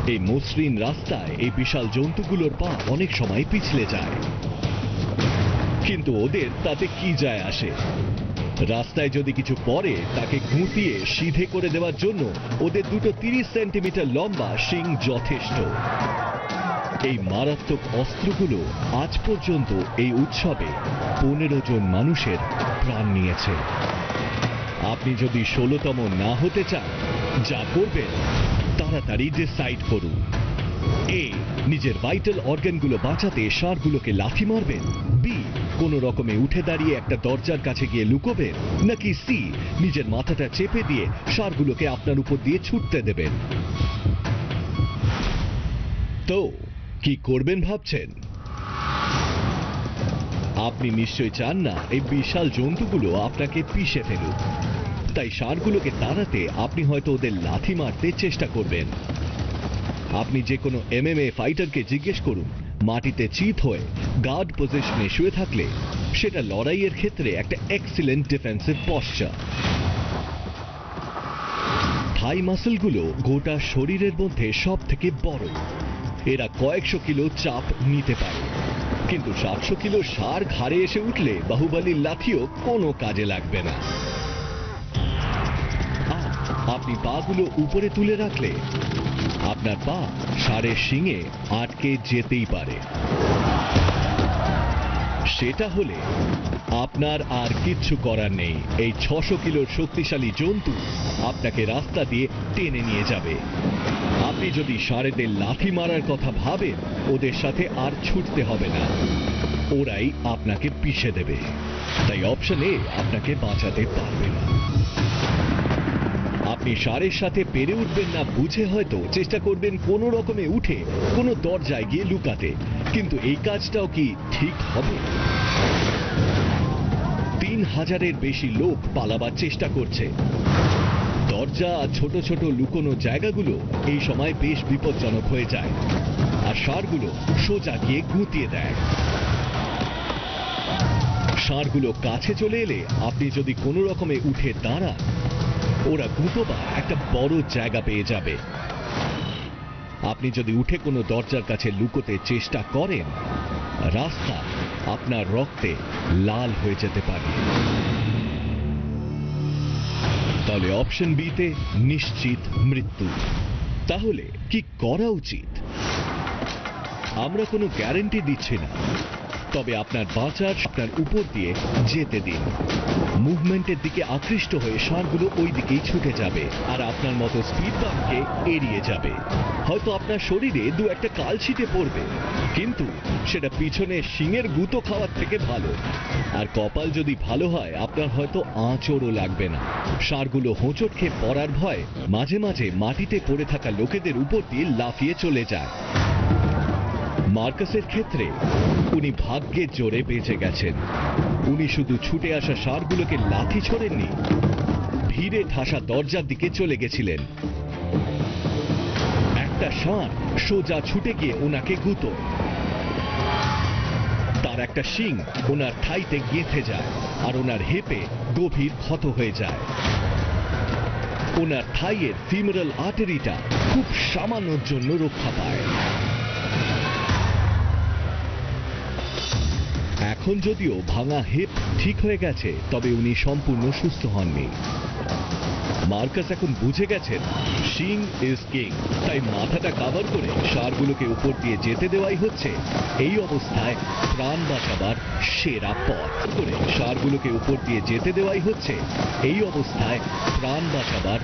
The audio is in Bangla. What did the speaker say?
এই মসৃণ রাস্তায় এই বিশাল জন্তুগুলোর পা অনেক সময় পিছলে যায়, কিন্তু ওদের তাতে কি যায় আসে? রাস্তায় যদি কিছু পড়ে তাকে গুঁতিয়ে সিধে করে দেওয়ার জন্য ওদের দুটো 30 সেন্টিমিটার লম্বা শিং যথেষ্ট। এই মারাত্মক অস্ত্রগুলো আজ পর্যন্ত এই উৎসবে 15 জন মানুষের প্রাণ নিয়েছে। আপনি যদি 16তম না হতে চান, যা করবেন তাড়াতাড়ি ডিসাইড করুন। এ, নিজের ভাইটাল অর্গানগুলো বাঁচাতে ষাঁড়গুলোকে লাথি মারবেন। বি, কোন রকমে উঠে দাঁড়িয়ে একটা দরজার কাছে গিয়ে লুকোবেন। নাকি সি, নিজের মাথাটা চেপে দিয়ে ষাঁড়গুলোকে আপনার উপর দিয়ে ছুটতে দেবেন। তো কি করবেন ভাবছেন? আপনি নিশ্চয়ই চান না এই বিশাল জন্তুগুলো আপনাকে পিষে ফেলুক, তাই ষাঁড়গুলোকে তাড়াতে আপনি হয়তো ওদের লাথি মারতে চেষ্টা করবেন। আপনি যে কোনো MMA ফাইটারকে জিজ্ঞেস করুন, মাটিতে চিত হয়ে গার্ড পজিশনে শুয়ে থাকলে সেটা লড়াইয়ের ক্ষেত্রে একটা এক্সিলেন্ট ডিফেন্সিভ পশ্চার। থাই মাসলগুলো গোটা শরীরের মধ্যে সব থেকে বড়। এরা কয়েকশো কিলো চাপ নিতে পারে, কিন্তু 700 কিলো ষাঁড় ঘাড়ে এসে উঠলে বাহুবলীর লাঠিও কোনো কাজে লাগবে না। আপনি পাগুলো উপরে তুলে রাখলে আপনার পা ষাঁড়ের শিঙে আটকে যেতেই পারে। সেটা হলে আপনার আর কিচ্ছু করার নেই। এই 600 কিলোর শক্তিশালী জন্তু আপনাকে রাস্তা দিয়ে টেনে নিয়ে যাবে। আপনি যদি ষাঁড়েদের লাথি মারার কথা ভাবেন, ওদের সাথে আর ছুটতে হবে না, ওরাই আপনাকে পিষে দেবে। তাই অপশন এ আপনাকে বাঁচাতে পারবে না। আপনি ষাঁড়ের সাথে পেরে উঠবেন না বুঝে হয়তো চেষ্টা করবেন কোনো রকমে উঠে কোনো দরজায় গিয়ে লুকাতে, কিন্তু এই কাজটাও কি ঠিক হবে? 3000-এর বেশি লোক পালাবার চেষ্টা করছে। দরজা আর ছোট ছোট লুকোনো জায়গাগুলো এই সময় বেশ বিপজ্জনক হয়ে যায়, আর ষাঁড়গুলো সোজা গিয়ে গুঁতিয়ে দেয়। ষাঁড়গুলো কাছে চলে এলে আপনি যদি কোনো রকমে উঠে দাঁড়ান, ওরা গুঁতোবার একটা বড় জায়গা পেয়ে যাবে। আপনি যদি উঠে কোনো দরজার কাছে লুকোতে চেষ্টা করেন, রাস্তা আপনার রক্তে লাল হয়ে যেতে পারে। তাহলে অপশন বিতে নিশ্চিত মৃত্যু। তাহলে কি করা উচিত? আমরা কোনো গ্যারান্টি দিচ্ছি না, তবে আপনার বাঁচার আপনার উপর দিয়ে যেতে দিন। মুভমেন্টের দিকে আকৃষ্ট হয়ে ষাঁড়গুলো ওই দিকেই ছুটে যাবে, আর আপনার মতো স্পিড বাম্পকে এড়িয়ে যাবে। হয়তো আপনার শরীরে দু একটা কালছিটে পড়বে, কিন্তু সেটা পিছনে শিঙের গুঁতো খাওয়ার থেকে ভালো। আর কপাল যদি ভালো হয়, আপনার হয়তো আঁচড়ও লাগবে না। ষাঁড়গুলো হোঁচট খেয়ে পড়ার ভয় মাঝে মাঝে মাটিতে পড়ে থাকা লোকেদের উপর দিয়ে লাফিয়ে চলে যায়। মার্কাসের ক্ষেত্রে উনি ভাগ্যের জোরে বেঁচে গেছেন। উনি শুধু ছুটে আসা ষাঁড়গুলোকে লাথি ছোড়েননি, ভিড়ে ঠাসা দরজার দিকে চলে গেছিলেন। একটা ষাঁড় সোজা ছুটে গিয়ে ওনাকে গুঁতো, তার একটা শিং ওনার থাইতে গেঁথে যায়, আর ওনার হেপে গভীর ক্ষত হয়ে যায়। ওনার থাইয়ের ফিমোরাল আর্টারিটা খুব সামান্যর জন্য রক্ষা পায়। এখন যদিও ভাঙা হিপ ঠিক হয়ে গেছে, তবে উনি সম্পূর্ণ সুস্থ হননি। মার্কাস এখন বুঝে গেছেন শিং ইজ কিং, তাই মাথাটা কাভার করে ষাঁড়গুলোকে উপর দিয়ে যেতে দেওয়াই হচ্ছে এই অবস্থায় প্রাণ বাঁচাবার সেরা পথ। ষাঁড়গুলোকে উপর দিয়ে যেতে দেওয়াই হচ্ছে এই অবস্থায় প্রাণ বাঁচাবার